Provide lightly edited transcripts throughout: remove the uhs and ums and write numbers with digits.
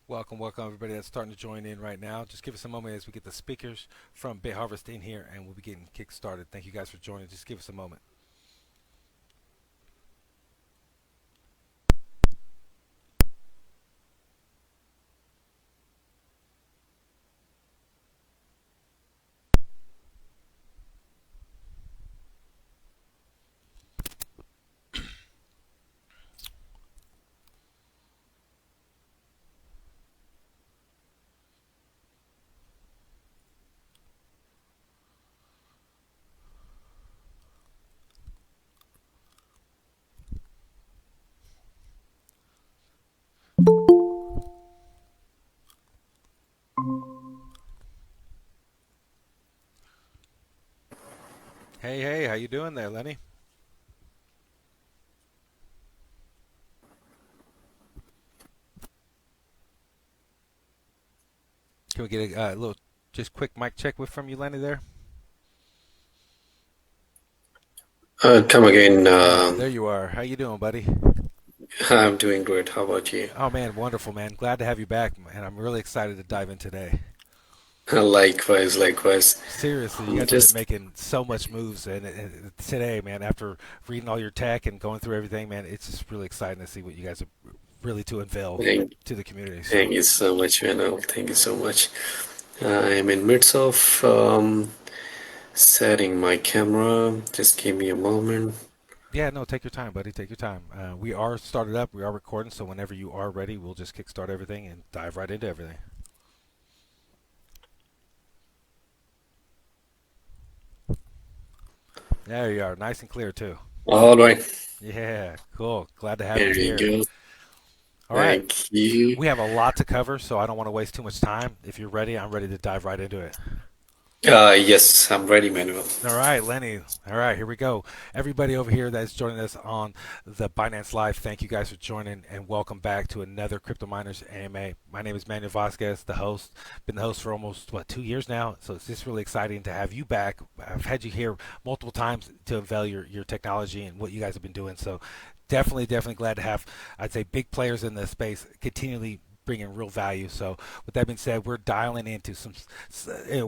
Welcome, welcome everybody that's starting to join in right now. Just give us a moment as we get the speakers from BitHarvest in here and we'll be getting kick started. Thank you guys for joining. Just give us a moment. Hey, hey, how you doing there, Lenny? Can we get a little, just quick mic check with from you, Lenny there? Come again. There you are. How you doing, buddy? I'm doing great. How about you? Oh man, wonderful, man. Glad to have you back, and I'm really excited to dive in today. Likewise, likewise. Seriously, you I'm guys have been just, making so much moves, and today, man, after reading all your tech and going through everything, man, it's just really exciting to see what you guys are really to unveil thank, to the community. So, thank you so much, Manuel. Thank you so much. I'm in midst of setting my camera. Just give me a moment. yeah, no, take your time, buddy. Take your time. We are started up. We are recording, so whenever you are ready, we'll just kickstart everything and dive right into everything. There you are, nice and clear too. All right. Yeah, cool. Glad to have you There you here. go. All right, Thank you. we have a lot to cover, so I don't want to waste too much time. If you're ready, I'm ready to dive right into it. Yes, I'm ready, Manuel. All right, Lenny. All right, here we go. Everybody over here that's joining us on the Binance Live, thank you guys for joining and welcome back to another Crypto Miners AMA. My name is Manuel Vasquez, the host. Been the host for almost, 2 years now, so it's just really exciting to have you back. I've had you here multiple times to unveil your technology and what you guys have been doing, so definitely glad to have, I'd say, big players in the space continually bringing real value. So with that being said, we're dialing into some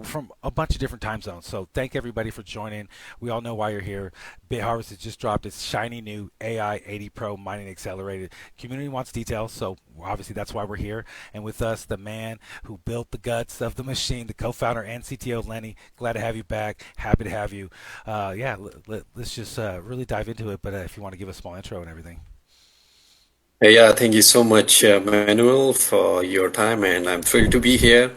from a bunch of different time zones. So thank everybody for joining. We all know why you're here. BitHarvest has just dropped its shiny new AI 80 Pro mining accelerated. Community wants details, so obviously that's why we're here. And with us, the man who built the guts of the machine, the co-founder and CTO Lenny. Glad to have you back. Happy to have you. Yeah, let's just really dive into it. But if you want to give a small intro and everything. Yeah, thank you so much, Manuel, for your time, and I'm thrilled to be here.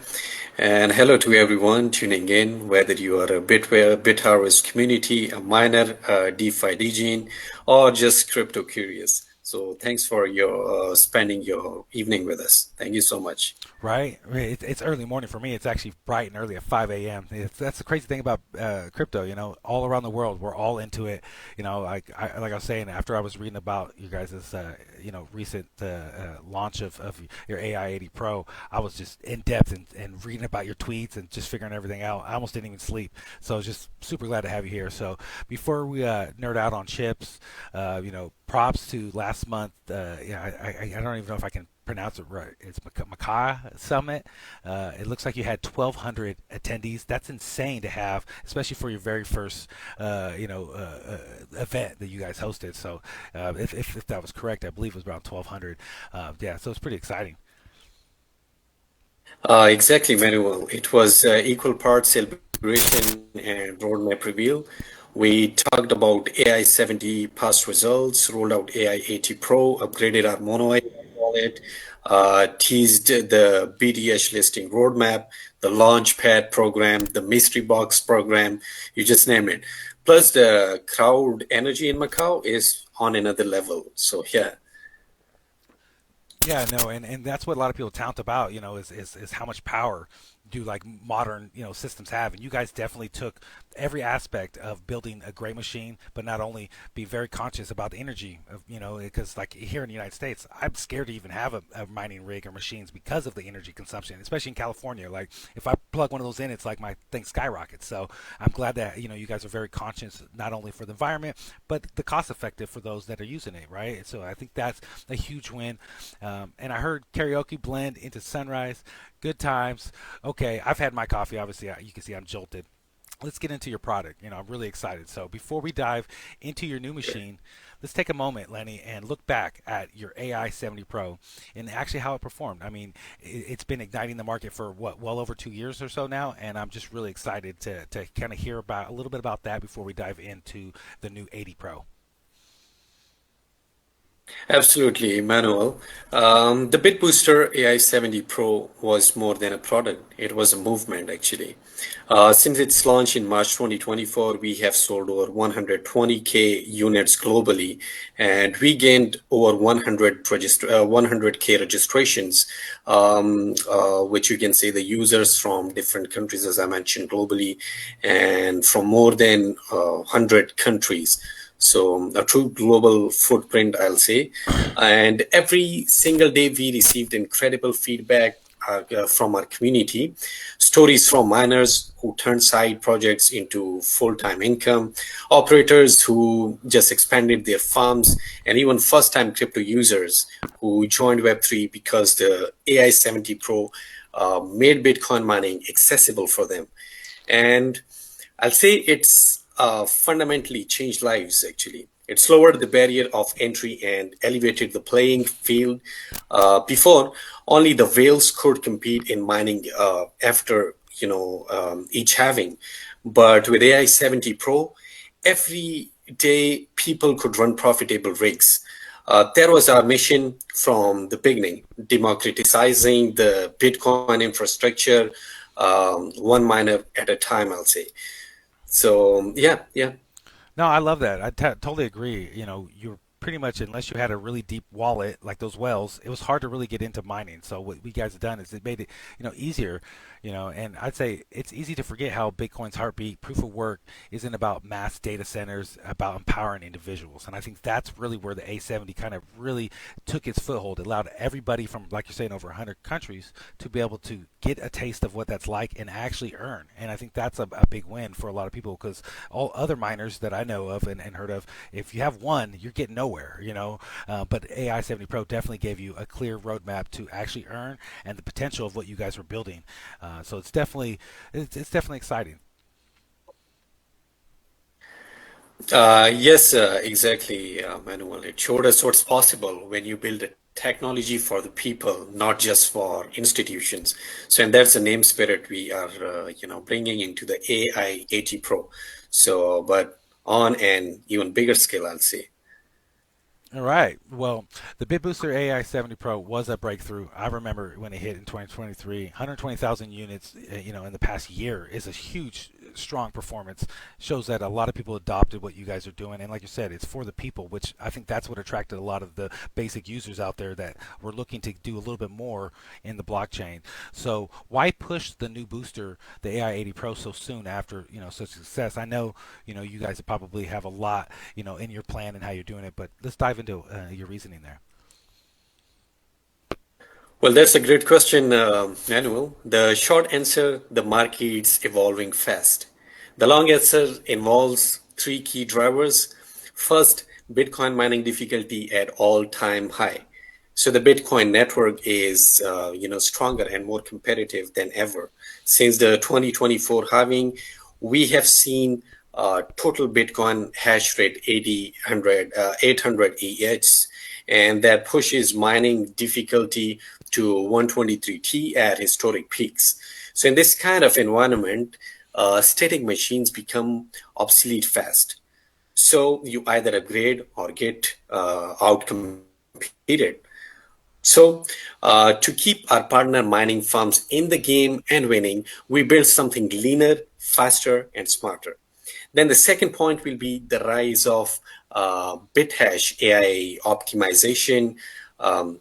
And hello to everyone tuning in, whether you are a BitHarvest community, a miner, a DeFi DGen, or just crypto curious. So thanks for your spending your evening with us. Thank you so much. Right? I mean, it's early morning for me. It's actually bright and early at 5 a.m. That's the crazy thing about crypto. All around the world, we're all into it. Like I was saying, after I was reading about you guys' recent launch of your AI 80 Pro, I was just in depth and reading about your tweets and just figuring everything out. I almost didn't even sleep. So I was just super glad to have you here. So before we nerd out on chips, props to last month. I don't even know if I can pronounce it right. It's Makai Summit. It looks like you had 1,200 attendees. That's insane to have, especially for your very first, event that you guys hosted. So, if that was correct, I believe it was around 1,200. Yeah, so it's pretty exciting. Exactly, Manuel. It was equal parts celebration and roadmap reveal. We talked about AI 70 past results, rolled out AI 80 Pro, upgraded our Mono AI wallet, teased the BDH listing roadmap, the Launchpad program, the Mystery Box program, you just name it. Plus, the crowd energy in Macau is on another level. So, yeah. Yeah, no, and that's what a lot of people tout about, is how much power do like modern, systems have. And you guys definitely took every aspect of building a great machine, but not only be very conscious about the energy of, because like here in the United States, I'm scared to even have a mining rig or machines because of the energy consumption, especially in California. Like if I plug one of those in, it's like my thing skyrockets. So I'm glad that, you guys are very conscious, not only for the environment, but the cost effective for those that are using it, right? So I think that's a huge win. And I heard karaoke blend into sunrise. Good times. Okay, I've had my coffee. Obviously, you can see I'm jolted. Let's get into your product. I'm really excited. So before we dive into your new machine, let's take a moment, Lenny, and look back at your AI 70 Pro and actually how it performed. I mean, it's been igniting the market for what, well over 2 years or so now, and I'm just really excited to kind of hear about a little bit about that before we dive into the new 80 Pro. Absolutely, Emmanuel. The Bitbooster AI 70 Pro was more than a product. It was a movement, actually. Since its launch in March 2024, we have sold over 120K units globally, and we gained over 100K registrations, which you can say the users from different countries, as I mentioned, globally, and from more than 100 countries. So a true global footprint, I'll say. And every single day we received incredible feedback from our community, stories from miners who turned side projects into full-time income, operators who just expanded their farms, and even first-time crypto users who joined Web3 because the AI 70 Pro made Bitcoin mining accessible for them. And I'll say it's fundamentally changed lives, actually. It's lowered the barrier of entry and elevated the playing field. Before, only the whales could compete in mining after, each halving. But with AI 70 Pro, every day people could run profitable rigs. That was our mission from the beginning, democratizing the Bitcoin infrastructure, one miner at a time, I'll say. So yeah, yeah. No, I love that. Totally agree. You're pretty much, unless you had a really deep wallet like those whales, it was hard to really get into mining. So what we guys have done is it made it, easier. And I'd say it's easy to forget how Bitcoin's heartbeat, proof of work, isn't about mass data centers, about empowering individuals. And I think that's really where the A70 kind of really took its foothold. It allowed everybody from, like you're saying, over 100 countries to be able to get a taste of what that's like and actually earn. And I think that's a big win for a lot of people because all other miners that I know of and heard of, if you have one, you're getting nowhere. But AI 70 Pro definitely gave you a clear roadmap to actually earn and the potential of what you guys were building. So it's definitely exciting. Yes, exactly, Manuel. It showed us what's possible when you build a technology for the people, not just for institutions. So, and that's the name spirit we are, bringing into the AI 80 Pro. So, but on an even bigger scale, I'll say. All right. Well, the Bitbooster AI 70 Pro was a breakthrough. I remember when it hit in 2023, 120,000 units, in the past year is a huge, strong performance. Shows that a lot of people adopted what you guys are doing, and like you said, it's for the people, which I think that's what attracted a lot of the basic users out there that were looking to do a little bit more in the blockchain. So, why push the new booster, the AI 80 Pro, so soon after such success? I know you guys probably have a lot in your plan and how you're doing it, but let's dive into your reasoning there. Well, that's a great question, Manuel. The short answer, the market's evolving fast. The long answer involves three key drivers. First, Bitcoin mining difficulty at all-time high. So the Bitcoin network is, stronger and more competitive than ever. Since the 2024 halving, we have seen total Bitcoin hash rate 800 EH, and that pushes mining difficulty to 123T at historic peaks. So in this kind of environment, static machines become obsolete fast. So you either upgrade or get outcompeted. So, to keep our partner mining farms in the game and winning, we build something leaner, faster, and smarter. Then the second point will be the rise of BitHash AI optimization.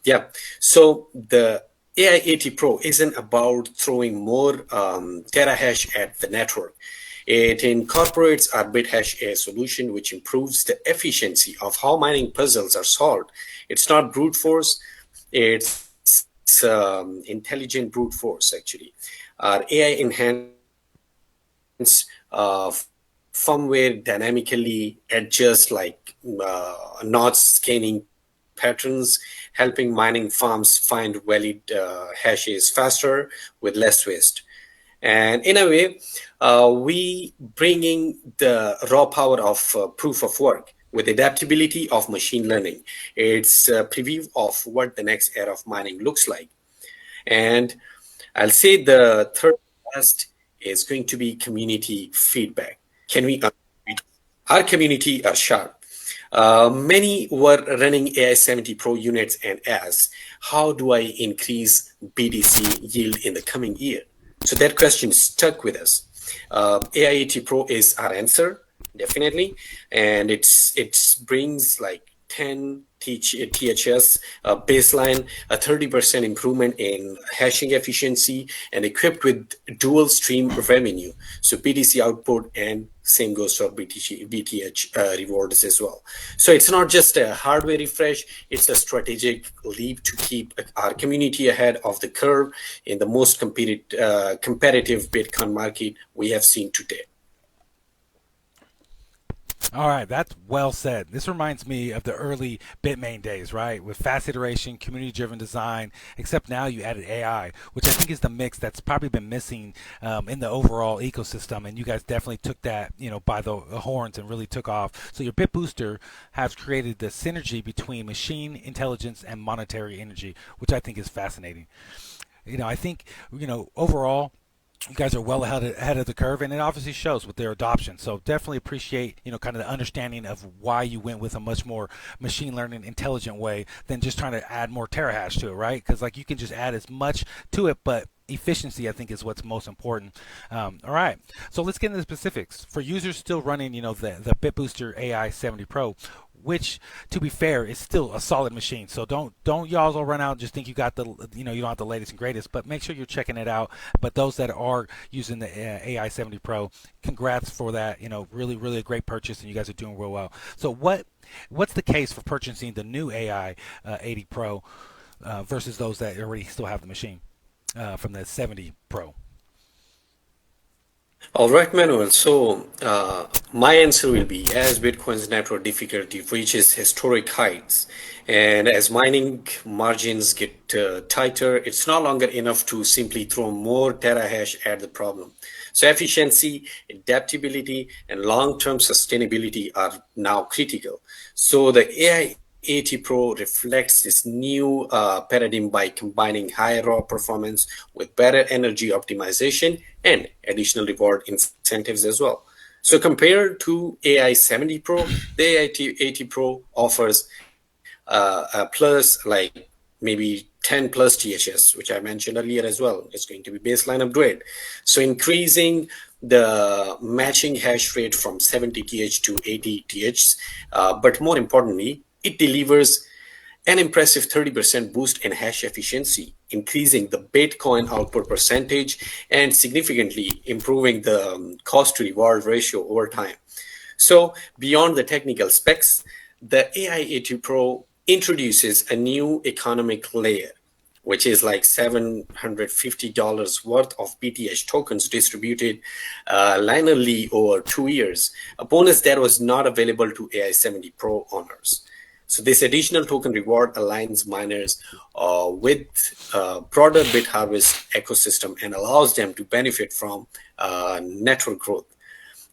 Yeah, so the AI 80 Pro isn't about throwing more terahash at the network. It incorporates our BitHash AI solution, which improves the efficiency of how mining puzzles are solved. It's not brute force, it's intelligent brute force, actually. Our AI enhanced firmware dynamically adjusts like not scanning patterns, helping mining farms find valid hashes faster with less waste. And in a way, we bringing the raw power of proof of work with adaptability of machine learning. It's a preview of what the next era of mining looks like. And I'll say the third last is going to be community feedback. Can we? Our community are sharp. Many were running AI 70 Pro units and asked, how do I increase BTC yield in the coming year? So that question stuck with us. AI 80 Pro is our answer, definitely, and it brings like 10 THS baseline, a 30% improvement in hashing efficiency, and equipped with dual stream revenue. So BTC output and same goes for BTH rewards as well. So it's not just a hardware refresh, it's a strategic leap to keep our community ahead of the curve in the most competitive Bitcoin market we have seen today. All right, that's well said. This reminds me of the early Bitmain days, right? With fast iteration, community-driven design, except now you added AI, which I think is the mix that's probably been missing in the overall ecosystem. And you guys definitely took that, by the horns and really took off. So your Bitbooster has created the synergy between machine intelligence and monetary energy, which I think is fascinating. I think, overall, you guys are well ahead of the curve, and it obviously shows with their adoption. So definitely appreciate kind of the understanding of why you went with a much more machine learning intelligent way than just trying to add more terahash to it, right? Because like you can just add as much to it, but efficiency I think is what's most important. All right, so let's get into the specifics for users still running the Bitbooster AI 70 Pro, which to be fair is still a solid machine. So don't y'all all run out and just think you got the you don't have the latest and greatest, but make sure you're checking it out. But those that are using the AI 70 Pro, congrats for that. Really a great purchase, and you guys are doing real well. So what's the case for purchasing the new AI 80 Pro versus those that already still have the machine from the 70 Pro? All right, Manuel. So my answer will be as Bitcoin's network difficulty reaches historic heights and as mining margins get tighter, it's no longer enough to simply throw more terahash at the problem. So efficiency, adaptability, and long-term sustainability are now critical. So the AI 80 Pro reflects this new paradigm by combining higher raw performance with better energy optimization and additional reward incentives as well. So compared to AI 70 Pro, the AI 80 Pro offers a plus like maybe 10 plus THS, which I mentioned earlier as well. It's going to be baseline upgrade. So increasing the matching hash rate from 70 TH to 80 TH, but more importantly, it delivers an impressive 30% boost in hash efficiency, increasing the Bitcoin output percentage and significantly improving the cost to reward ratio over time. So beyond the technical specs, the AI 80 Pro introduces a new economic layer, which is like $750 worth of BTH tokens distributed linearly over 2 years, a bonus that was not available to AI 70 Pro owners. So this additional token reward aligns miners with broader BitHarvest ecosystem and allows them to benefit from network growth.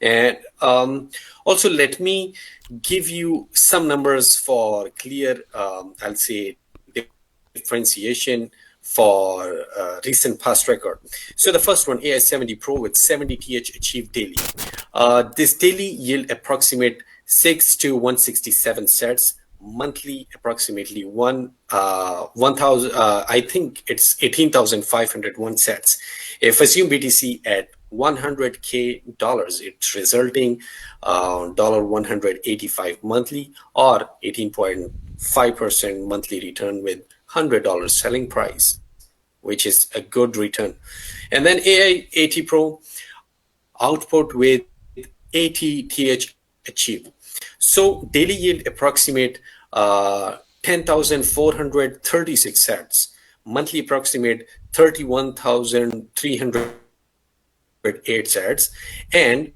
And also, let me give you some numbers for clear, I'll say, differentiation for recent past record. So the first one, AI 70 Pro with 70 TH achieved daily. This daily yield approximate 6 to 167 sets, monthly approximately 1,000, I think it's 18,501 sets. If assume BTC at $100K, it's resulting $185 monthly or 18.5% monthly return with $100 selling price, which is a good return. And then AI 80 Pro output with 80 TH achieved. So daily yield approximate 10,436 sets, monthly approximate 31,308 sets, and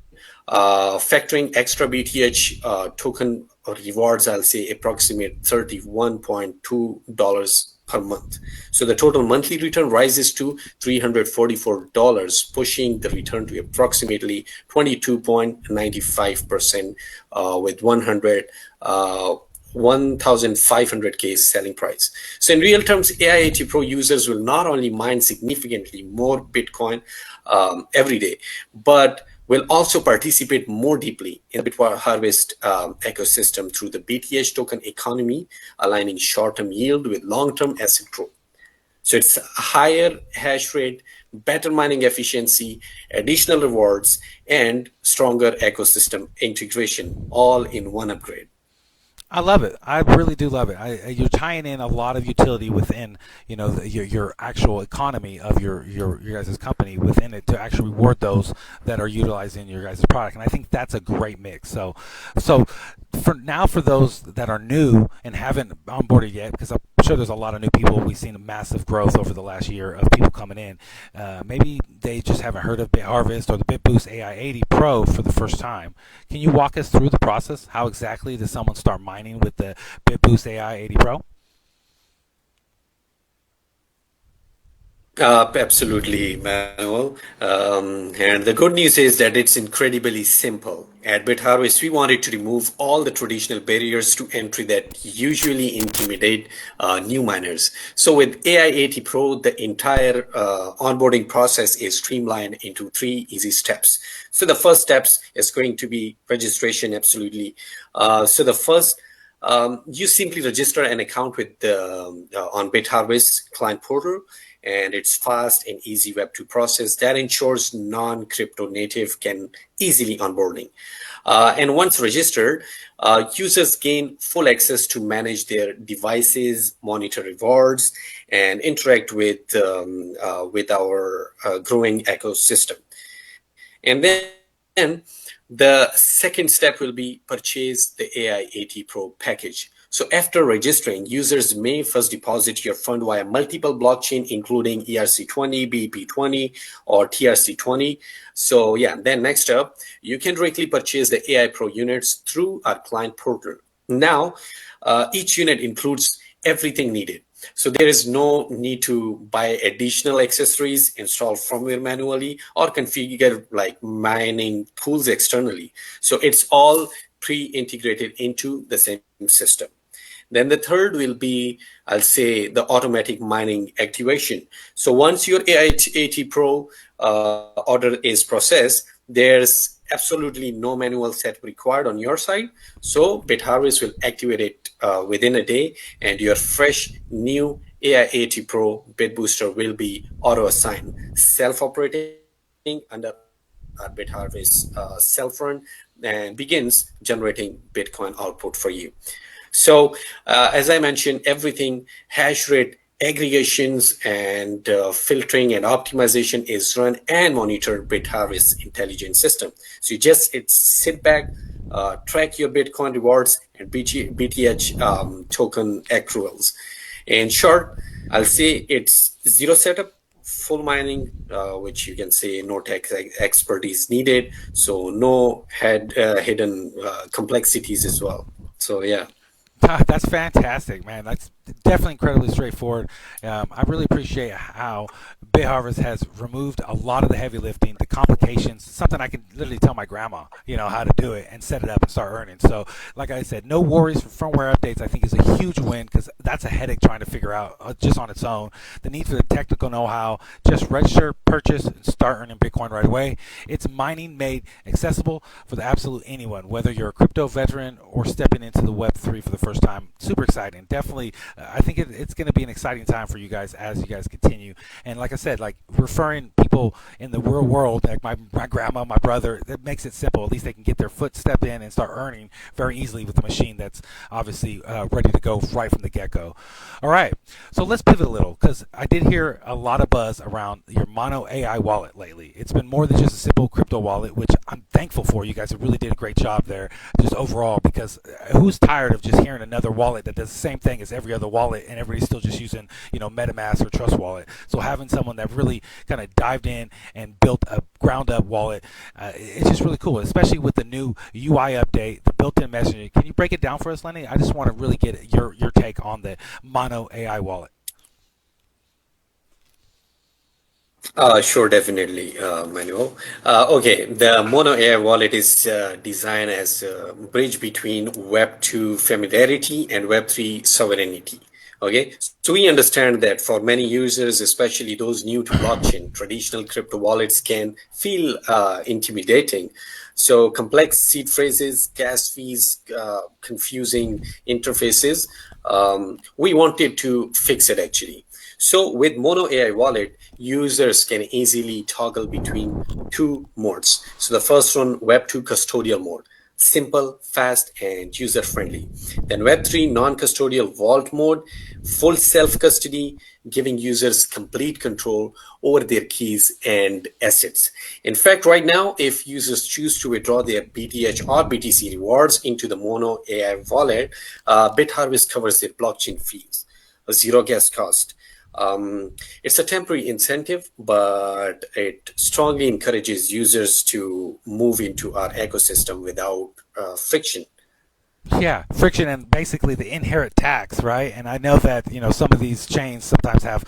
factoring extra BTH token rewards, I'll say approximate $31.2 per month. So the total monthly return rises to $344, pushing the return to approximately 22.95% with 1,500K selling price. So in real terms, AI80 Pro users will not only mine significantly more Bitcoin every day, but will also participate more deeply in the BitHarvest ecosystem through the BTH token economy, aligning short-term yield with long-term asset growth. So it's higher hash rate, better mining efficiency, additional rewards, and stronger ecosystem integration, all in one upgrade. I love it. I really do love it. You're tying in a lot of utility within, your actual economy of your guys' company within it to actually reward those that are utilizing your guys' product, and I think that's a great mix. So for those that are new and haven't onboarded yet, because I'm sure there's a lot of new people. We've seen a massive growth over the last year of people coming in. Maybe they just haven't heard of BitHarvest or the BitBoost AI80 Pro for the first time. Can you walk us through the process? How exactly does someone start mining with the BitBoost AI80 Pro? Absolutely, Manuel. And the good news is that it's incredibly simple. At BitHarvest, we wanted to remove all the traditional barriers to entry that usually intimidate new miners. So with AI80 Pro, the entire onboarding process is streamlined into 3 easy steps. So the first steps is going to be registration, absolutely. So the first you simply register an account with on BitHarvest client portal, and it's fast and easy Web2 process that ensures non-crypto native can easily onboarding. And once registered, users gain full access to manage their devices, monitor rewards, and interact with our growing ecosystem. And then the second step will be purchase the AI80 Pro package. So after registering, users may first deposit your fund via multiple blockchain, including ERC20, BEP20, or TRC20. So yeah, then next up, you can directly purchase the AI Pro units through our client portal. Now, each unit includes everything needed. So there is no need to buy additional accessories, install firmware manually, or configure like mining tools externally. So it's all pre-integrated into the same system. Then the third will be, I'll say, the automatic mining activation. So once your AI80 Pro order is processed, there's absolutely no manual setup required on your side. So BitHarvest will activate it within a day, and your fresh new AI80 Pro Bitbooster will be auto-assigned, self-operating under our BitHarvest self-run, and begins generating Bitcoin output for you. So as I mentioned, everything hash rate aggregations and filtering and optimization is run and monitored BitHarvest intelligent system. So you just sit back, track your Bitcoin rewards and BTH token accruals. In short, I'll say it's zero setup, full mining, which you can say no tech expertise needed. So no hidden complexities as well. So yeah. That's fantastic, man. That's definitely incredibly straightforward. I really appreciate how BitHarvest has removed a lot of the heavy lifting, the complications, something I can literally tell my grandma, how to do it and set it up and start earning. So, like I said, no worries for firmware updates. I think is a huge win because that's a headache trying to figure out just on its own. The need for the technical know-how, just register, purchase, and start earning Bitcoin right away. It's mining made accessible for the absolute anyone, whether you're a crypto veteran or stepping into the Web3 for the first time. Super exciting. Definitely, I think it's going to be an exciting time for you guys as you guys continue. And like I said, like referring people in the real world, like my grandma, my brother, that makes it simple. At least they can get their footstep in and start earning very easily with a machine that's obviously ready to go right from the get-go. All right, so let's pivot a little because I did hear a lot of buzz around your Mono AI wallet lately. It's been more than just a simple crypto wallet, which I'm thankful for. You guys really did a great job there, just overall, because who's tired of just hearing another wallet that does the same thing as every other wallet and everybody's still just using, MetaMask or Trust Wallet? So having someone someone that really kind of dived in and built a ground up wallet. It's just really cool, especially with the new UI update, the built-in messaging. Can you break it down for us, Lenny? I just want to really get your take on the Mono AI wallet. Sure, definitely, Manuel. Okay, the Mono AI wallet is designed as a bridge between Web2 familiarity and Web3 sovereignty. Okay, so we understand that for many users, especially those new to blockchain, traditional crypto wallets can feel intimidating. So complex seed phrases, gas fees, confusing interfaces. We wanted to fix it actually. So with Mono AI wallet, users can easily toggle between two modes. So the first one, Web2 custodial mode, simple, fast, and user-friendly. Then Web3 non-custodial vault mode, full self-custody, giving users complete control over their keys and assets. In fact, right now, if users choose to withdraw their BTH or BTC rewards into the Mono AI wallet, BitHarvest covers their blockchain fees, a zero gas cost. It's a temporary incentive, but it strongly encourages users to move into our ecosystem without friction. Yeah, friction and basically the inherent tax, right? And I know that some of these chains sometimes have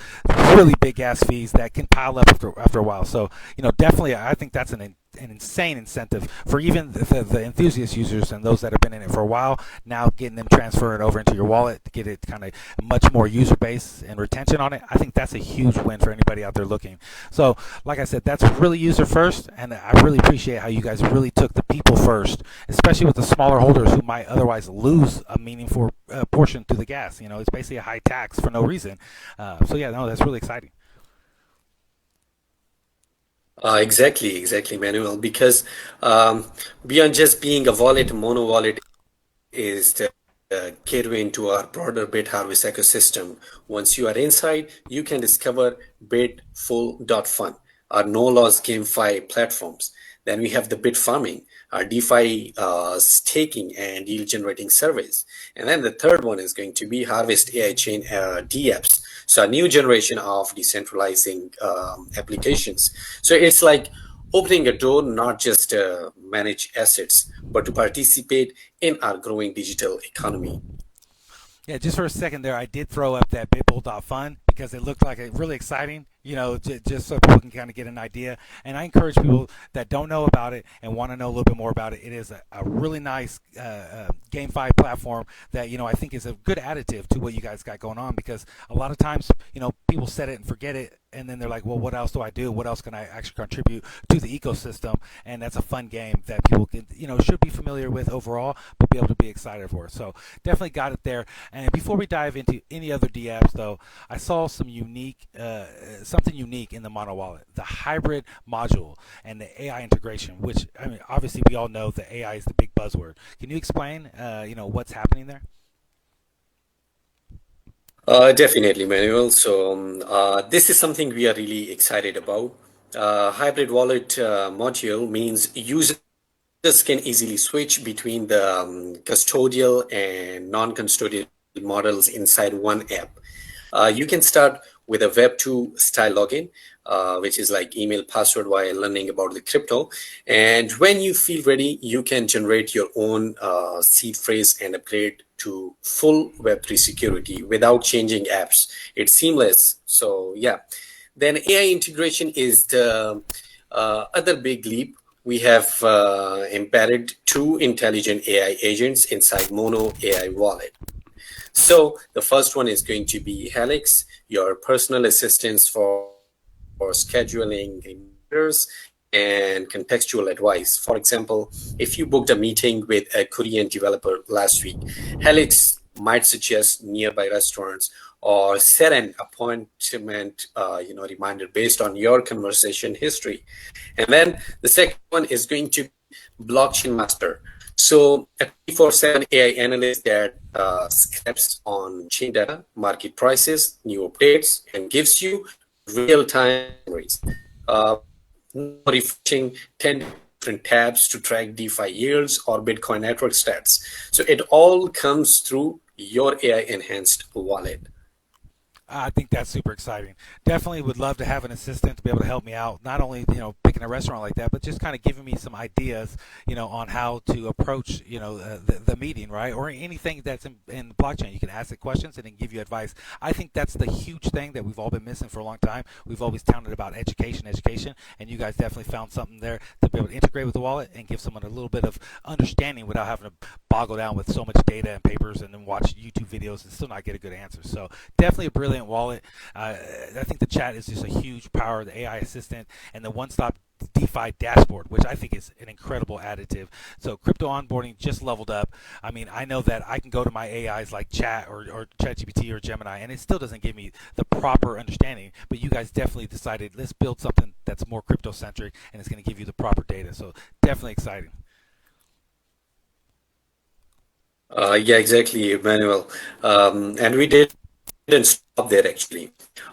really big gas fees that can pile up after a while. So definitely, I think that's an insane incentive for even the enthusiast users and those that have been in it for a while. Now getting them transferred over into your wallet to get it kind of much more user base and retention on it. I think that's a huge win for anybody out there looking. So, like I said, that's really user first, and I really appreciate how you guys really took the people first, especially with the smaller holders who might otherwise lose a meaningful portion to the gas. It's basically a high tax for no reason. So yeah, no, that's really exciting. Exactly, Manuel. Because beyond just being a wallet, Mono wallet is the gateway into our broader BitHarvest ecosystem. Once you are inside, you can discover Bitful.fun, our no-loss GameFi platforms. Then we have the Bit Farming, our DeFi staking and yield generating service. And then the third one is going to be Harvest AI Chain DApps. So a new generation of decentralizing applications. So it's like opening a door not just to manage assets, but to participate in our growing digital economy. Yeah, just for a second there, I did throw up that Bitbull.fun because it looked like a really exciting, just so people can kind of get an idea. And I encourage people that don't know about it and want to know a little bit more about it. It is a really nice GameFi platform that, I think is a good additive to what you guys got going on, because a lot of times, people set it and forget it. And then they're like, well, what else do I do? What else can I actually contribute to the ecosystem? And that's a fun game that people can, should be familiar with overall, but be able to be excited for. So definitely got it there. And before we dive into any other DApps, though, I saw some something unique in the Mono Wallet, the hybrid module and the AI integration, which, I mean, obviously we all know that AI is the big buzzword. Can you explain, what's happening there? Definitely, Manuel. So this is something we are really excited about. Hybrid wallet module means users can easily switch between the custodial and non-custodial models inside one app. You can start with a Web2 style login, which is like email password while learning about the crypto. And when you feel ready, you can generate your own seed phrase and upgrade to full Web3 security without changing apps. It's seamless. So yeah. Then AI integration is the other big leap. We have embedded two intelligent AI agents inside Mono AI wallet. So the first one is going to be Helix, your personal assistance for scheduling reminders and contextual advice. For example, if you booked a meeting with a Korean developer last week, Helix might suggest nearby restaurants or set an appointment, reminder based on your conversation history. And then the second one is going to be Blockchain Master. So a 24/7 AI analyst that scraps on chain data, market prices, new updates, and gives you real-time summaries. Uh, refreshing 10 different tabs to track DeFi yields or Bitcoin network stats. So it all comes through your AI enhanced wallet. I think that's super exciting. Definitely would love to have an assistant to be able to help me out. Not only picking a restaurant like that, but just kind of giving me some ideas, on how to approach the meeting, right? Or anything that's in the blockchain. You can ask it questions and then give you advice. I think that's the huge thing that we've all been missing for a long time. We've always touted about education, and you guys definitely found something there to be able to integrate with the wallet and give someone a little bit of understanding without having to boggle down with so much data and papers and then watch YouTube videos and still not get a good answer. So definitely a brilliant wallet. I think the chat is just a huge power, the AI assistant, and the one-stop DeFi dashboard, which I think is an incredible additive. So crypto onboarding just leveled up. I mean, I know that I can go to my AIs like Chat or ChatGPT or Gemini, and it still doesn't give me the proper understanding. But you guys definitely decided let's build something that's more crypto centric and it's going to give you the proper data. So definitely exciting. Yeah, exactly, Emmanuel. And we didn't stop there actually.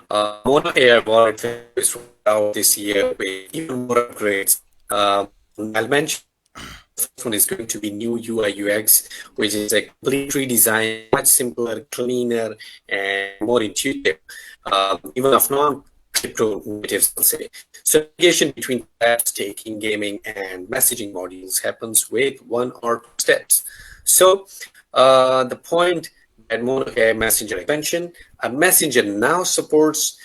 Mono AI wallet is rolled out this year with even more upgrades. I'll mention the first one is going to be new UI UX, which is a complete redesign, much simpler, cleaner, and more intuitive, even of non-crypto natives, I'll say. So navigation between apps, taking, gaming, and messaging modules happens with one or two steps. So the point that Mono AI Messenger expansion, a messenger now supports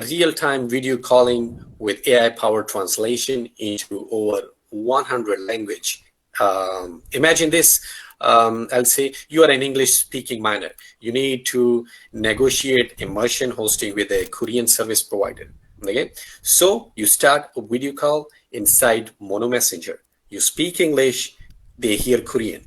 real-time video calling with AI-powered translation into over 100 language. Imagine this. I'll say you are an English-speaking miner. You need to negotiate immersion hosting with a Korean service provider. Okay, so you start a video call inside Mono Messenger. You speak English, they hear Korean.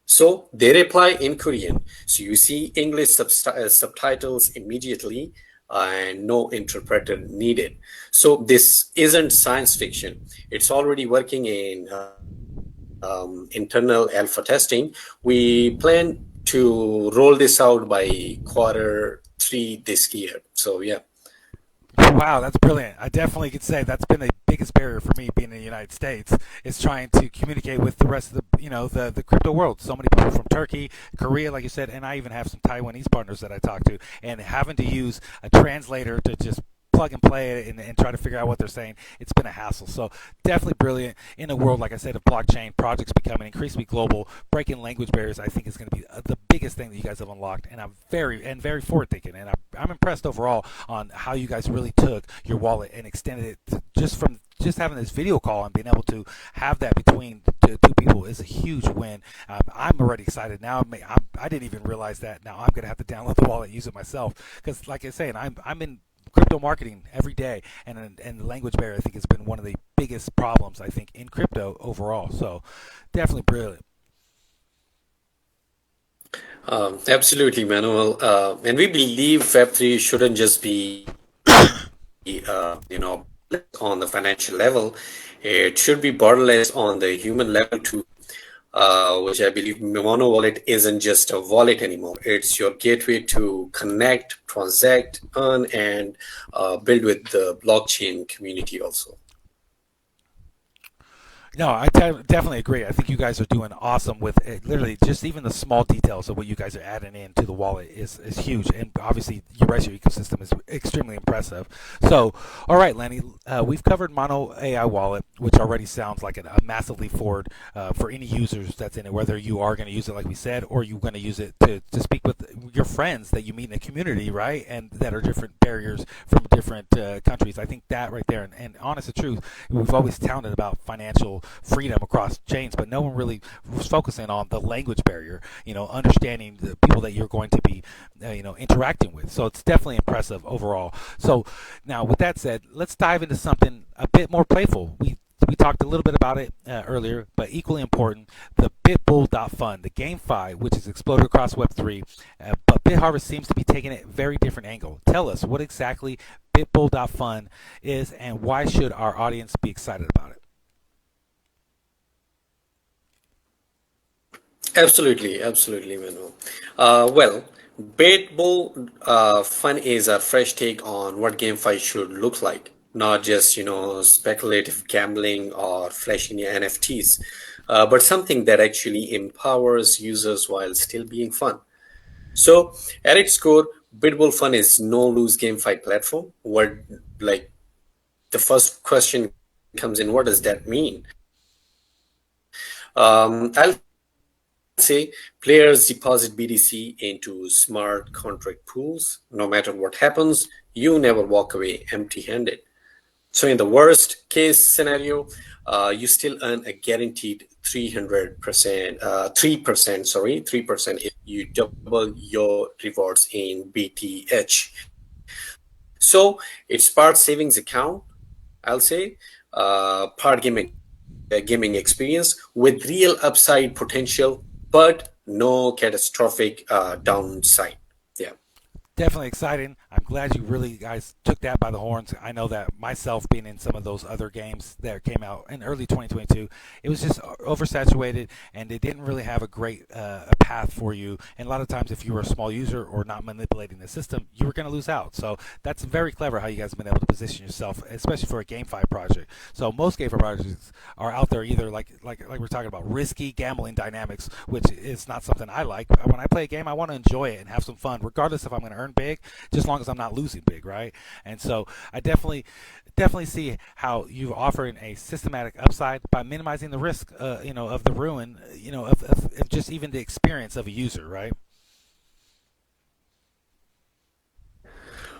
So they reply in Korean. So you see English subtitles immediately and no interpreter needed. So this isn't science fiction. It's already working in internal alpha testing. We plan to roll this out by quarter 3 this year. So yeah. Wow, that's brilliant. I definitely could say that's been the biggest barrier for me being in the United States is trying to communicate with the rest of the crypto world. So many people from Turkey, Korea, like you said, and I even have some Taiwanese partners that I talk to, and having to use a translator to just plug and play it and try to figure out what they're saying, it's been a hassle. So definitely brilliant in a world, like I said, of blockchain projects becoming increasingly global. Breaking language barriers, I think, is going to be the biggest thing that you guys have unlocked, and I'm very forward thinking, and I'm impressed overall on how you guys really took your wallet and extended it just from just having this video call and being able to have that between two people is a huge win. I'm already excited now. I didn't even realize that. Now I'm going to have to download the wallet and use it myself because, like I say, I'm in crypto marketing every day, and the language barrier I think has been one of the biggest problems I think in crypto overall. So definitely brilliant. Absolutely, Manuel. And we believe Web3 shouldn't just be, on the financial level. It should be borderless on the human level too, which I believe Mono Wallet isn't just a wallet anymore. It's your gateway to connect, transact, earn, and build with the blockchain community also. No, I definitely agree. I think you guys are doing awesome with it. Literally just even the small details of what you guys are adding into the wallet is huge, and obviously your rest of your ecosystem is extremely impressive. So, all right, Lenny, we've covered Mono AI Wallet, which already sounds like a massive leap forward for any users that's in it. Whether you are going to use it, like we said, or you're going to use it to speak with your friends that you meet in the community, right, and that are different barriers from different countries. I think that right there, and honest to truth, we've always touted about financial freedom across chains, but no one really was focusing on the language barrier, understanding the people that you're going to be, interacting with. So it's definitely impressive overall. So now with that said, let's dive into something a bit more playful. We talked a little bit about it earlier, but equally important, the BitBull.fund, the GameFi, which has exploded across Web3, but BitHarvest seems to be taking it a very different angle. Tell us what exactly BitBull.fund is and why should our audience be excited about it? Absolutely, Manu. Well, Baitbull Fun is a fresh take on what GameFi should look like, not just speculative gambling or flashy NFTs, but something that actually empowers users while still being fun. So, at its core, Bitbull Fun is no lose GameFi platform. What like the first question comes in? What does that mean? I'll say players deposit BTC into smart contract pools. No matter what happens, you never walk away empty-handed. So in the worst case scenario, you still earn a guaranteed 300%, 3%, sorry, 3% you double your rewards in BTH. So it's part savings account, I'll say, part gaming experience with real upside potential, but no catastrophic downside. Yeah. Definitely exciting. I'm glad you really guys took that by the horns. I know that myself being in some of those other games that came out in early 2022, it was just oversaturated and it didn't really have a great path for you. And a lot of times, if you were a small user or not manipulating the system, you were going to lose out. So that's very clever how you guys have been able to position yourself, especially for a GameFi project. So most GameFi projects are out there either like we're talking about risky gambling dynamics, which is not something I like. When I play a game, I want to enjoy it and have some fun, regardless if I'm going to earn big, just as long as I'm not losing big, right? And so I definitely see how you're offering a systematic upside by minimizing the risk, of the ruin, of just even the experience of a user, right?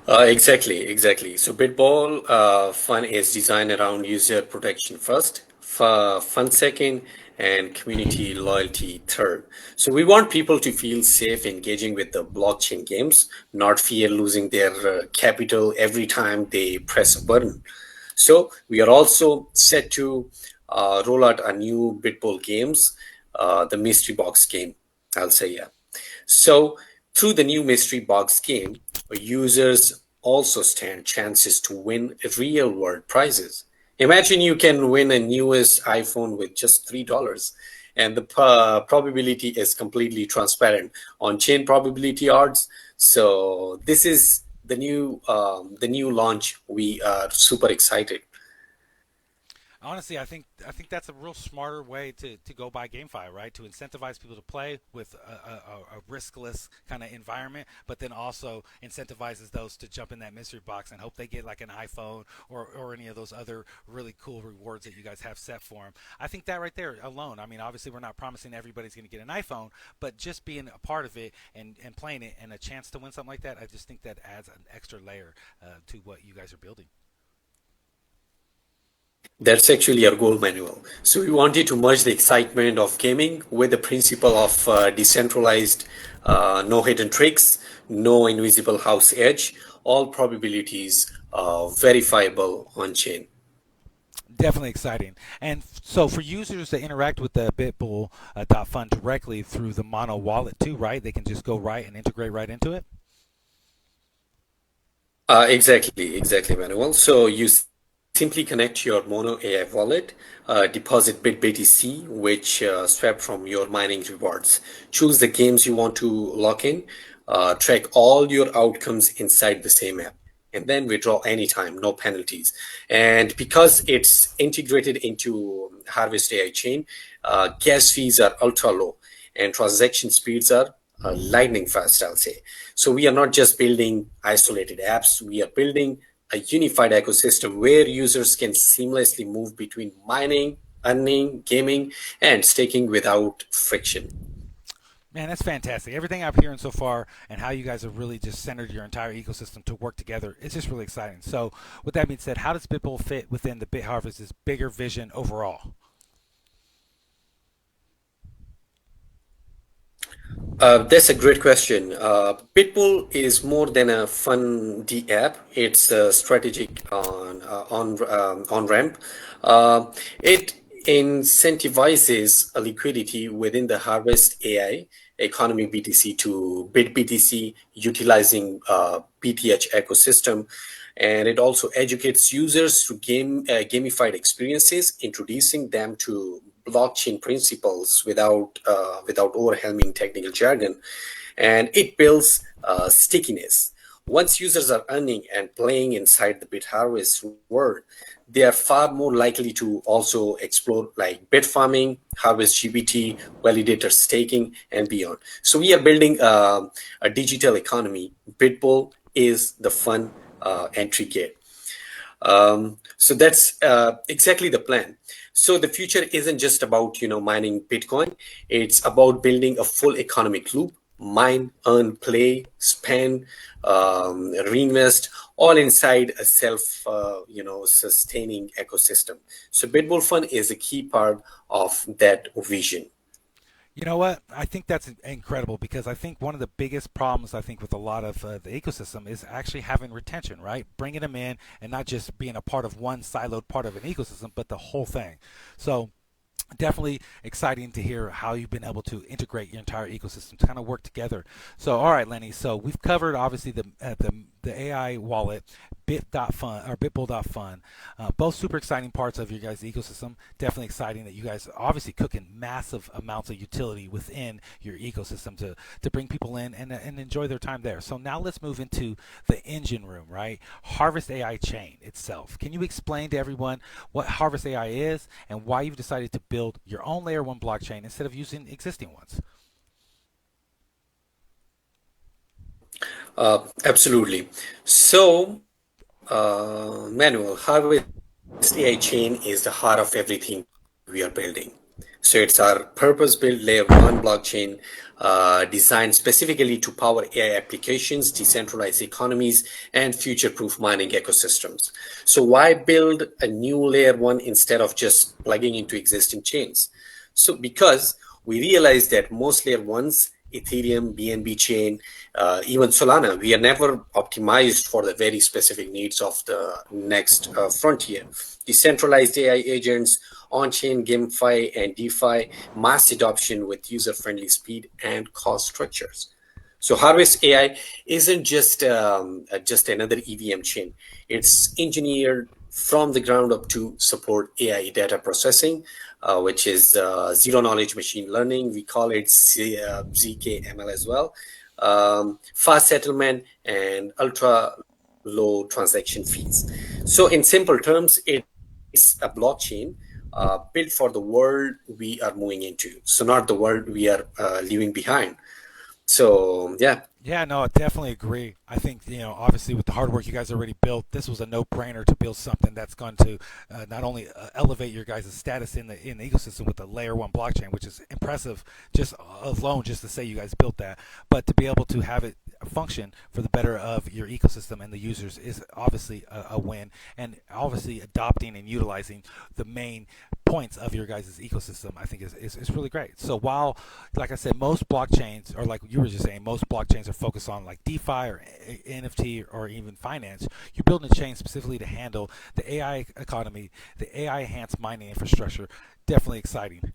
Exactly. So Bitball Fun is designed around user protection first, fun second, and community loyalty third. So we want people to feel safe engaging with the blockchain games, not fear losing their capital every time they press a button. So we are also set to roll out a new Bitball games, the mystery box game. I'll say yeah. So, through the new mystery box game, users also stand chances to win real world prizes. Imagine you can win a newest iPhone with just $3, and the probability is completely transparent on chain probability odds. So, this is the new launch. We are super excited. Honestly, I think that's a real smarter way to go by GameFi, right? To incentivize people to play with a riskless kind of environment, but then also incentivizes those to jump in that mystery box and hope they get like an iPhone or any of those other really cool rewards that you guys have set for them. I think that right there alone. I mean, obviously we're not promising everybody's going to get an iPhone, but just being a part of it and playing it and a chance to win something like that, I just think that adds an extra layer to what you guys are building. That's actually our goal manual. So we wanted to merge the excitement of gaming with the principle of decentralized, no hidden tricks, no invisible house edge, all probabilities verifiable on chain. Definitely exciting. And so for users that interact with the Bitbull Fund directly through the Mono wallet too, right? They can just go right and integrate right into it. Exactly, Manuel. So you simply connect your Mono AI wallet, deposit BitBTC, which swap from your mining rewards. Choose the games you want to lock in, track all your outcomes inside the same app, and then withdraw anytime, no penalties. And because it's integrated into Harvest AI chain, gas fees are ultra low and transaction speeds are lightning fast, I'll say. So we are not just building isolated apps, we are building a unified ecosystem where users can seamlessly move between mining, earning, gaming, and staking without friction. Man, that's fantastic. Everything I'm hearing so far and how you guys have really just centered your entire ecosystem to work together, it's just really exciting. So, with that being said, how does Bitbull fit within the BitHarvest's bigger vision overall? That's a great question. Pitbull is more than a fun D app. It's a strategic on ramp. It incentivizes a liquidity within the Harvest AI economy BTC to bid BTC utilizing BTH ecosystem, and it also educates users through gamified experiences, introducing them to blockchain principles without overwhelming technical jargon, and it builds stickiness. once users are earning and playing inside the BitHarvest world, they are far more likely to also explore like bit farming, harvest GBT, validator staking, and beyond. So we are building a digital economy. Bitbull is the fun entry gate. So that's exactly the plan. So the future isn't just about mining Bitcoin. It's about building a full economic loop: mine, earn, play, spend, reinvest, all inside a self sustaining ecosystem. So Bitbull Fund is a key part of that vision. You know what? I think that's incredible because I think one of the biggest problems I think with a lot of the ecosystem is actually having retention, right? Bringing them in and not just being a part of one siloed part of an ecosystem, but the whole thing. So definitely exciting to hear how you've been able to integrate your entire ecosystem to kind of work together. So, all right, Lenny. So we've covered obviously the AI wallet, Bit.fun or Bitbull.fun, both super exciting parts of your guys' ecosystem. Definitely exciting that you guys are obviously cooking massive amounts of utility within your ecosystem to bring people in and enjoy their time there. So now let's move into the engine room, right? Harvest AI chain itself. Can you explain to everyone what Harvest AI is and why you've decided to build your own layer one blockchain instead of using existing ones? Absolutely. So, Manuel, Harvest AI chain is the heart of everything we are building. So it's our purpose-built layer one blockchain designed specifically to power AI applications, decentralized economies, and future-proof mining ecosystems. So why build a new layer one instead of just plugging into existing chains? So because we realize that most layer ones, Ethereum, BNB chain, even Solana, we are never optimized for the very specific needs of the next frontier. Decentralized AI agents, on-chain GameFi and DeFi, mass adoption with user-friendly speed and cost structures. So Harvest AI isn't just another EVM chain. It's engineered from the ground up to support AI data processing, which is zero knowledge machine learning. We call it ZKML as well. Fast settlement and ultra low transaction fees. So in simple terms, it's a blockchain built for the world we are moving into. So not the world we are leaving behind. So yeah. Yeah, no, I definitely agree. I think, obviously with the hard work you guys already built, this was a no-brainer to build something that's going to not only elevate your guys' status in the ecosystem with the layer one blockchain, which is impressive just alone, just to say you guys built that, but to be able to have it function for the better of your ecosystem and the users is obviously a win. And obviously adopting and utilizing the main points of your guys' ecosystem, I think is really great. So while, like I said, most blockchains, or like you were just saying, most blockchains are focused on like DeFi or NFT or even finance, you're building a chain specifically to handle the AI economy, the AI enhanced mining infrastructure. Definitely exciting.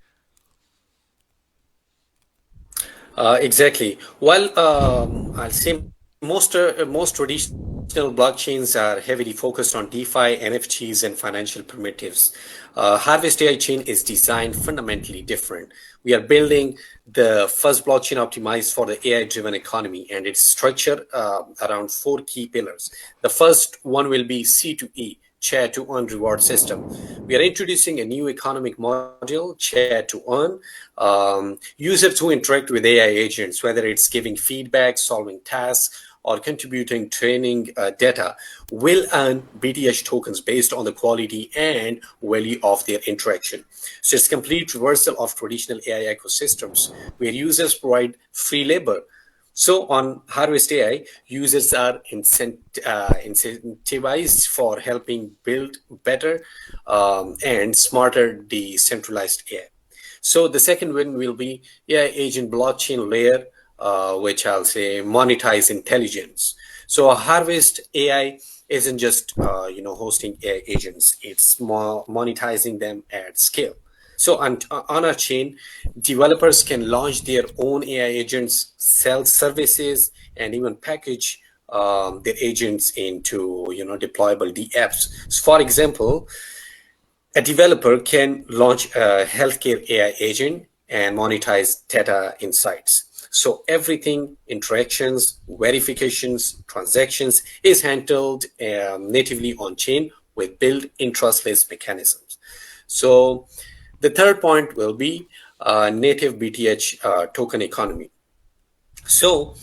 Exactly. Well, I'll say most traditional blockchains are heavily focused on DeFi, NFTs, and financial primitives. Harvest AI chain is designed fundamentally different. We are building the first blockchain optimized for the AI-driven economy, and it's structured around four key pillars. The first one will be C2E, share to earn reward system. We are introducing a new economic module, share to earn. Users who interact with AI agents, whether it's giving feedback, solving tasks, or contributing training data, will earn BTH tokens based on the quality and value of their interaction. So it's complete reversal of traditional AI ecosystems where users provide free labor. So on Harvest AI, users are incentivized for helping build better and smarter decentralized AI. So the second one will be AI agent blockchain layer, which I'll say monetize intelligence. So Harvest AI isn't just hosting AI agents; it's more monetizing them at scale. So on our chain, developers can launch their own AI agents, sell services, and even package their agents into deployable apps. So for example, a developer can launch a healthcare AI agent and monetize data insights. So everything, interactions, verifications, transactions is handled natively on chain with built-in trustless mechanisms. So the third point will be native BTH token economy. So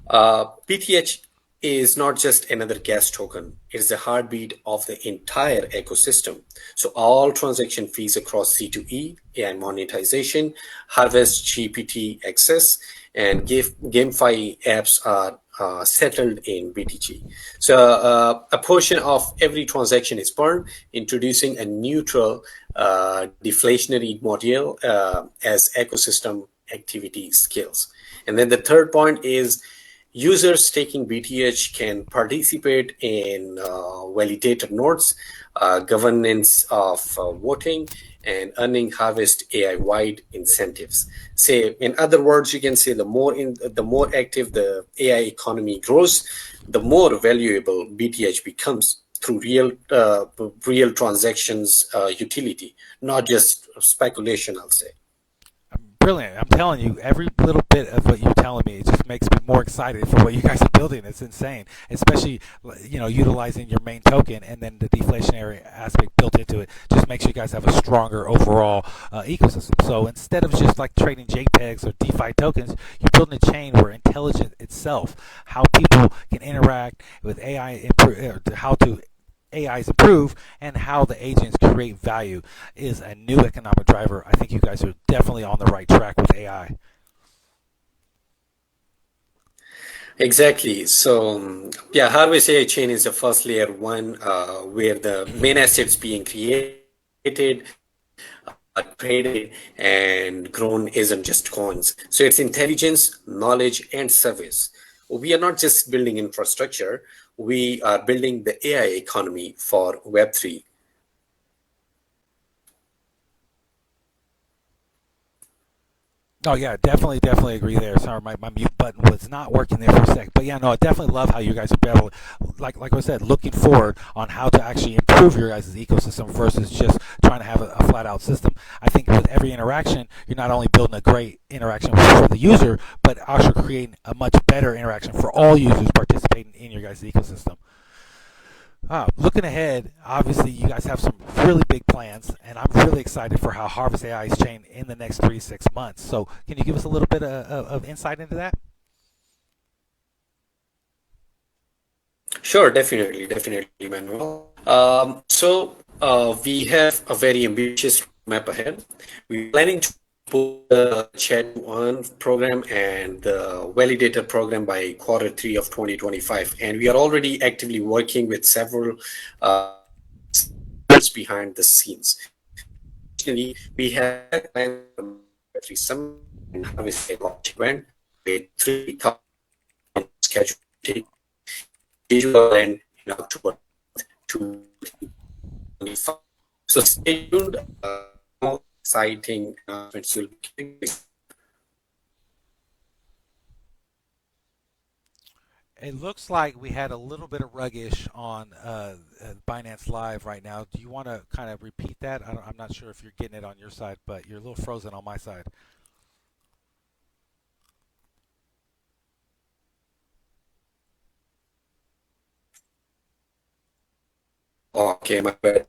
BTH is not just another gas token. It is the heartbeat of the entire ecosystem. So all transaction fees across C2E, AI monetization, Harvest GPT access, and GameFi apps are settled in BTG. So a portion of every transaction is burned, introducing a neutral deflationary model as ecosystem activity scales. And then the third point is users taking BTH can participate in validator nodes, governance of voting, and earning Harvest AI wide incentives. Say, in other words, you can say the more active the AI economy grows, the more valuable BTH becomes through real transactions utility, not just speculation, I'll say. Brilliant. I'm telling you, every little bit of what you're telling me, it just makes me more excited for what you guys are building. It's insane, especially utilizing your main token and then the deflationary aspect built into it. Just makes you guys have a stronger overall ecosystem. So instead of just like trading JPEGs or DeFi tokens, you're building a chain where intelligence itself, how people can interact with AI, how to AIs improve, and how the agents create value is a new economic driver. I think you guys are definitely on the right track with AI. Exactly. So, yeah, Harvest AI chain is the first layer one where the main assets being created, traded, and grown isn't just coins. So it's intelligence, knowledge, and service. We are not just building infrastructure, we are building the AI economy for Web3. Oh yeah, definitely agree there. Sorry, my mute button was not working there for a sec. But yeah, no, I definitely love how you guys are able, like I said, looking forward on how to actually improve your guys' ecosystem versus just trying to have a flat out system. I think with every interaction, you're not only building a great interaction for the user, but also creating a much better interaction for all users participating in your guys' ecosystem. Looking ahead, obviously you guys have some really big plans, and I'm really excited for how Harvest AI is changing in the next 3 to 6 months. So, can you give us a little bit of insight into that? Sure, definitely, Manuel. So we have a very ambitious map ahead. We're planning to put the Chat One program and the Validator program by Q3 of 2025, and we are already actively working with several behind the scenes. Additionally, we have planned a 3 summit and Harvest a launch event with 3,000 scheduled visual and in October 2025. So stay tuned. More exciting announcements will be coming. It looks like we had a little bit of ruggish on Binance Live right now. Do you want to kind of repeat that? I'm not sure if you're getting it on your side, but you're a little frozen on my side. Okay, my bad.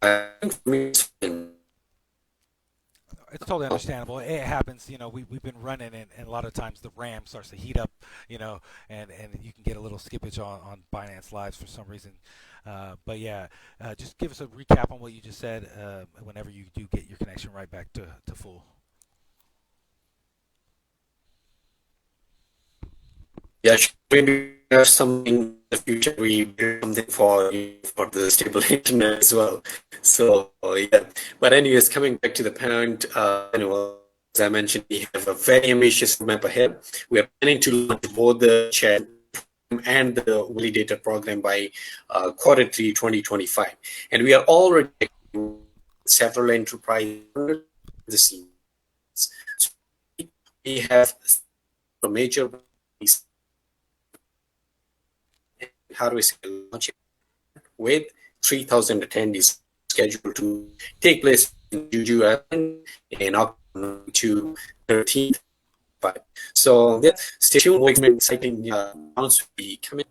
It's totally understandable. It happens. We've been running, and a lot of times the RAM starts to heat up. And you can get a little skippage on Binance Lives for some reason. But yeah, just give us a recap on what you just said. Whenever you do get your connection right back to full. Yeah, maybe have something in the future. We build something for the stable internet as well. So yeah, but anyways, coming back to the point, as I mentioned, we have a very ambitious map ahead. We are planning to launch both the chat and the validator program by Q3 2025, and we are already several enterprise the scenes. So we have a major how do we say launch with 3,000 attendees scheduled to take place in Juju Island in October to 13th. 2025. So yeah, stay tuned. More exciting announcements will be coming.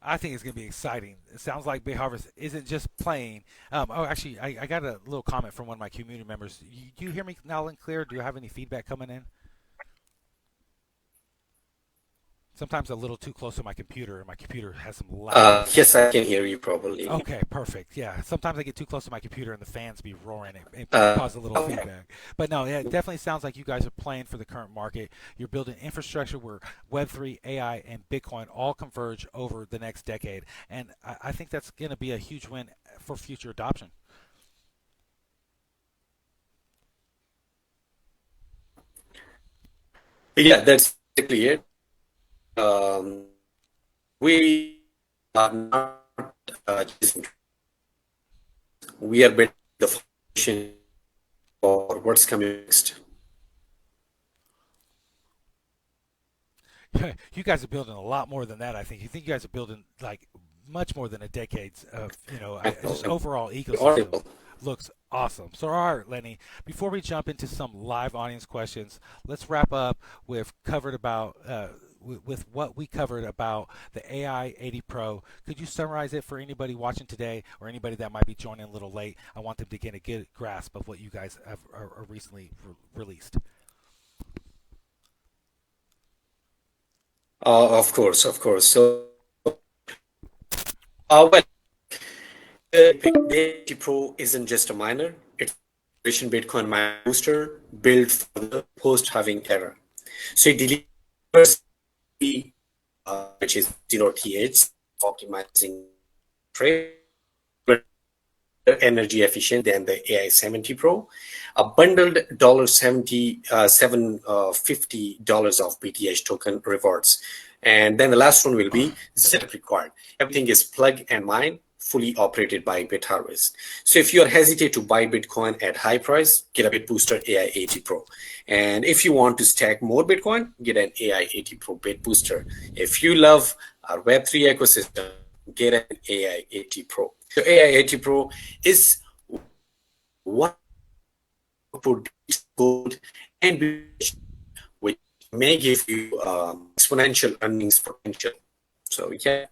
I think it's going to be exciting. It sounds like BitHarvest isn't just playing. Oh, actually, I got a little comment from one of my community members. Do you hear me loud and clear? Do you have any feedback coming in? Sometimes a little too close to my computer, and my computer has some lag. Yes, I can hear you properly. Okay, perfect. Yeah, sometimes I get too close to my computer and the fans be roaring. It causes a little Okay. feedback. But no, yeah, it definitely sounds like you guys are playing for the current market. You're building infrastructure where web3, AI, and Bitcoin all converge over the next decade, and I think that's going to be a huge win for future adoption. Yeah, that's exactly it. Um, we are not chasing. We are building the foundation for what's coming next. You guys are building a lot more than that. I think. You think you guys are building like much more than a decades of just overall ecosystem. Audible. Looks awesome. So, all right, Lenny. Before we jump into some live audience questions, let's wrap up with covered about. With what we covered about the AI 80 Pro, could you summarize it for anybody watching today or anybody that might be joining a little late? I want them to get a good grasp of what you guys have are recently released. Of course, of course. So, well, the 80 Pro isn't just a miner; it's a Bitcoin miner booster built for the post-halving era. So it delivers which is 0th, optimizing trade, but energy efficient than the AI 70 Pro. A bundled $70, $750 of BTH token rewards. And then the last one will be setup required. Everything is plug and mine, fully operated by BitHarvest. So if you are hesitant to buy Bitcoin at high price, get a Bitbooster AI 80 Pro. And if you want to stack more Bitcoin, get an AI 80 Pro Bitbooster. If you love our Web3 ecosystem, get an AI 80 Pro. So AI 80 Pro is one output gold and which may give you exponential earnings potential. So yeah.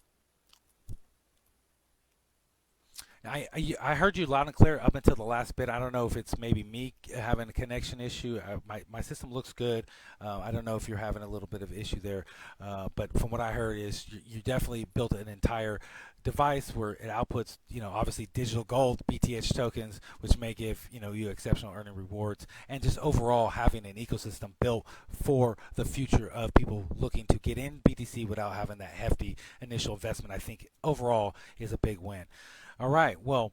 I heard you loud and clear up until the last bit. I don't know if it's maybe me having a connection issue. My system looks good. I don't know if you're having a little bit of issue there, but from what I heard is you definitely built an entire device where it outputs, obviously digital gold BTH tokens, which may give you exceptional earning rewards, and just overall having an ecosystem built for the future of people looking to get in BTC without having that hefty initial investment. I think overall is a big win. All right. Well,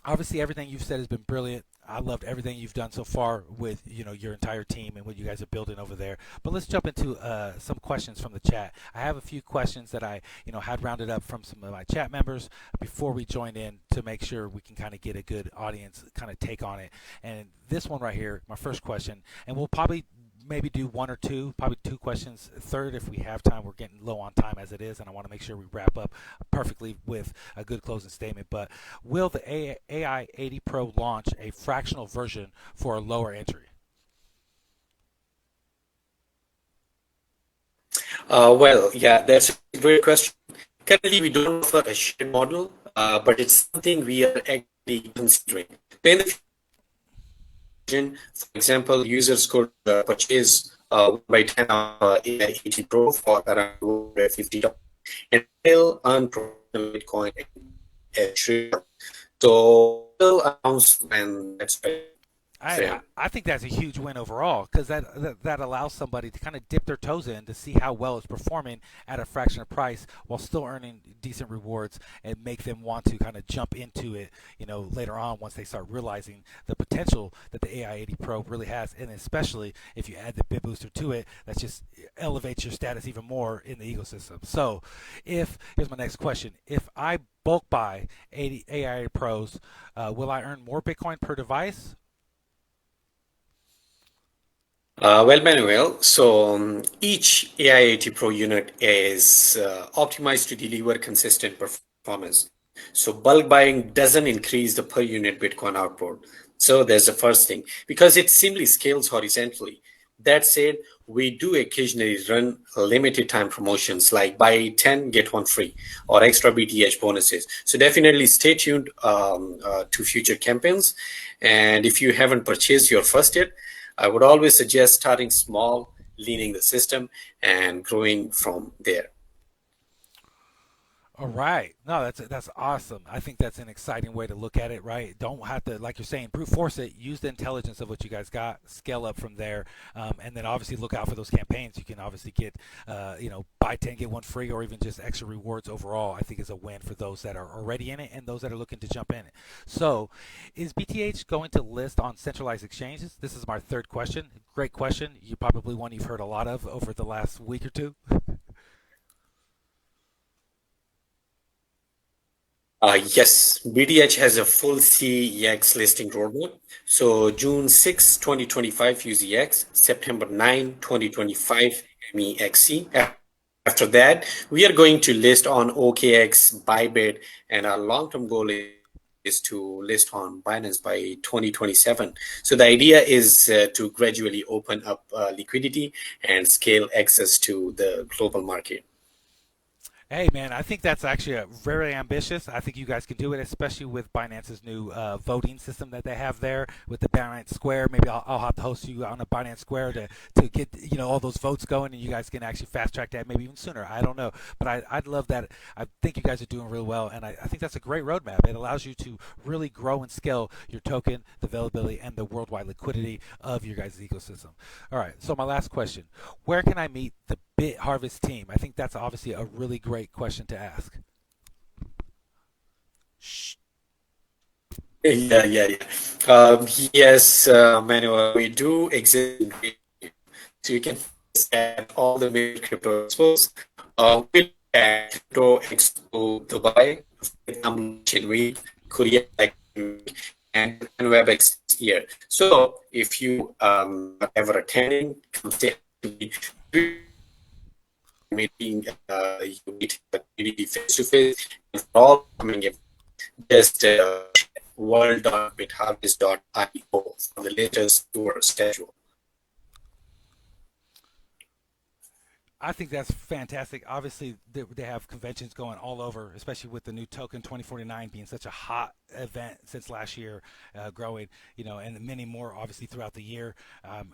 obviously everything you've said has been brilliant. I loved everything you've done so far with your entire team and what you guys are building over there. But let's jump into some questions from the chat. I have a few questions that I had rounded up from some of my chat members before we joined in to make sure we can kind of get a good audience kind of take on it. And this one right here, my first question, and we'll probably maybe do one or two, probably two questions. Third, if we have time, we're getting low on time as it is, and I want to make sure we wrap up perfectly with a good closing statement. But will the AI 80 Pro launch a fractional version for a lower entry? Well, yeah, that's a great question. Currently, we don't offer a shared model, but it's something we are actually considering. In the for example, users could purchase 1 by 10 AI 80 Pro for around $50 and still earn Bitcoin and share. So we'll announce when that's ready. So yeah. I think that's a huge win overall because that allows somebody to kind of dip their toes in to see how well it's performing at a fraction of price while still earning decent rewards and make them want to kind of jump into it, later on once they start realizing the potential that the AI 80 Pro really has, and especially if you add the Bitbooster to it, that just elevates your status even more in the ecosystem. So, here's my next question: if I bulk buy 80 AI Pros, will I earn more Bitcoin per device? Well, Manuel, so each AI80 Pro unit is optimized to deliver consistent performance. So bulk buying doesn't increase the per unit Bitcoin output. So there's the first thing. Because it simply scales horizontally, That said, we do occasionally run limited time promotions like buy 10, get one free, or extra BTH bonuses. So definitely stay tuned to future campaigns. And if you haven't purchased your first yet, I would always suggest starting small, leaning the system, and growing from there. All right. No, that's awesome. I think that's an exciting way to look at it, right? Don't have to, like you're saying, brute force it. Use the intelligence of what you guys got, scale up from there, and then obviously look out for those campaigns. You can obviously get, buy 10, get one free, or even just extra rewards overall. I think is a win for those that are already in it and those that are looking to jump in it. So, is BTH going to list on centralized exchanges? This is my third question. Great question. You probably one you've heard a lot of over the last week or two. Yes, BDH has a full CEX listing roadmap. So June 6, 2025, UZX, September 9, 2025, MEXC. After that, we are going to list on OKX, Bybit, and our long-term goal is to list on Binance by 2027. So the idea is to gradually open up liquidity and scale access to the global market. Hey man, I think that's actually very ambitious. I think you guys can do it, especially with Binance's new voting system that they have there with the Binance Square. Maybe I'll have to host you on a Binance Square to get all those votes going, and you guys can actually fast track that maybe even sooner. I don't know, but I'd love that. I think you guys are doing really well, and I think that's a great roadmap. It allows you to really grow and scale your token, the availability, and the worldwide liquidity of your guys' ecosystem. All right, so my last question: where can I meet the BitHarvest team? I think that's obviously a really great question to ask. Shh. Yeah, yeah, yeah. Yes, Manuel, we do exist in Greece. So you can at all the major crypto expos. We at Crypto Expo Dubai, Vietnam Chain Week, Korea Tech Week, and WebEx this year. So if you are ever attending, come say hi to me. Meeting, you meet the community face to face. And for all coming, just world.bitharvest.io for the latest tour schedule. I think that's fantastic. Obviously, they have conventions going all over, especially with the new token 2049 being such a hot event since last year, growing, and many more obviously throughout the year.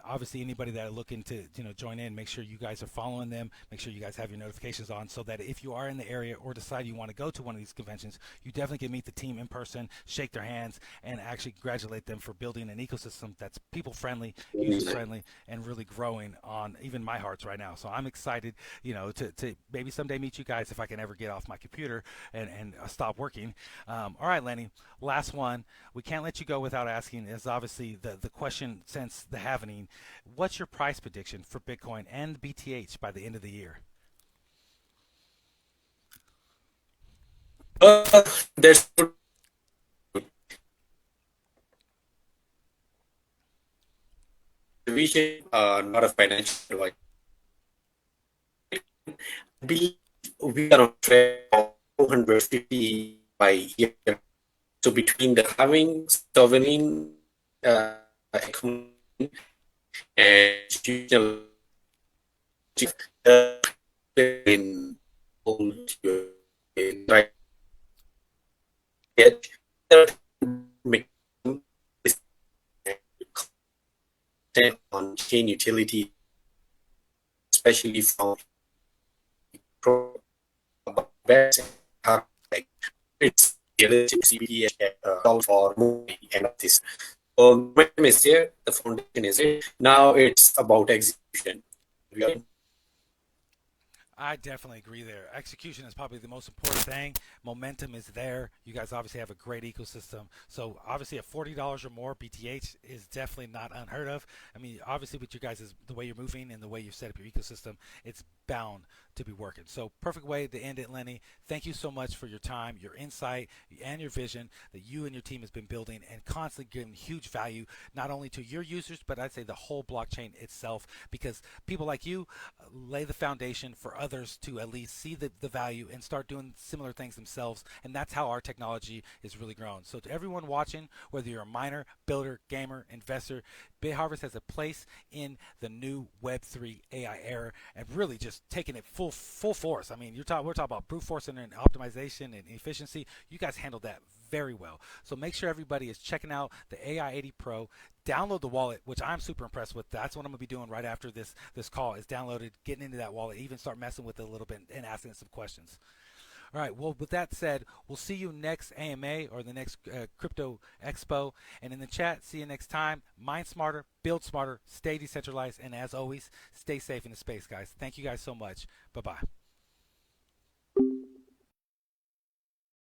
Obviously, anybody that are looking to join in, make sure you guys are following them. Make sure you guys have your notifications on, so that if you are in the area or decide you want to go to one of these conventions, you definitely can meet the team in person, shake their hands, and actually congratulate them for building an ecosystem that's people friendly, user friendly, and really growing on even my hearts right now. So I'm excited, to maybe someday meet you guys if I can ever get off my computer and stop working. All right, Lenny, last one. We can't let you go without asking is obviously the question since the halvening. What's your price prediction for Bitcoin and BTH by the end of the year? There's vision, not a financial advice. I believe we are on track of 250 by year. So between the having sovereign economy and institutional in right yet on chain utility, especially from best like it's realistic CBD for moving end of this. So momentum is there, the foundation is there. Now it's about execution. We are I definitely agree there. Execution is probably the most important thing. Momentum is there. You guys obviously have a great ecosystem. So obviously at $40 or more, BTH is definitely not unheard of. I mean, obviously with you guys, the way you're moving and the way you set up your ecosystem, it's bound to be working. So perfect way to end it, Lenny. Thank you so much for your time, your insight, and your vision that you and your team has been building and constantly giving huge value not only to your users, but I'd say the whole blockchain itself, because people like you lay the foundation for others to at least see the value and start doing similar things themselves. And that's how our technology is really grown. So to everyone watching, whether you're a miner, builder, gamer, investor, BitHarvest has a place in the new web3 AI era and really just taking it full force. I mean, we're talking about brute forcing and optimization and efficiency. You guys handled that very well. So make sure everybody is checking out the AI 80 Pro. Download the wallet, which I'm super impressed with. That's what I'm gonna be doing right after this call is downloaded, getting into that wallet, even start messing with it a little bit and asking some questions. All right. Well, with that said, we'll see you next AMA or the next Crypto Expo. And in the chat, see you next time. Mind smarter, build smarter, stay decentralized, and as always, stay safe in the space, guys. Thank you guys so much. Bye bye.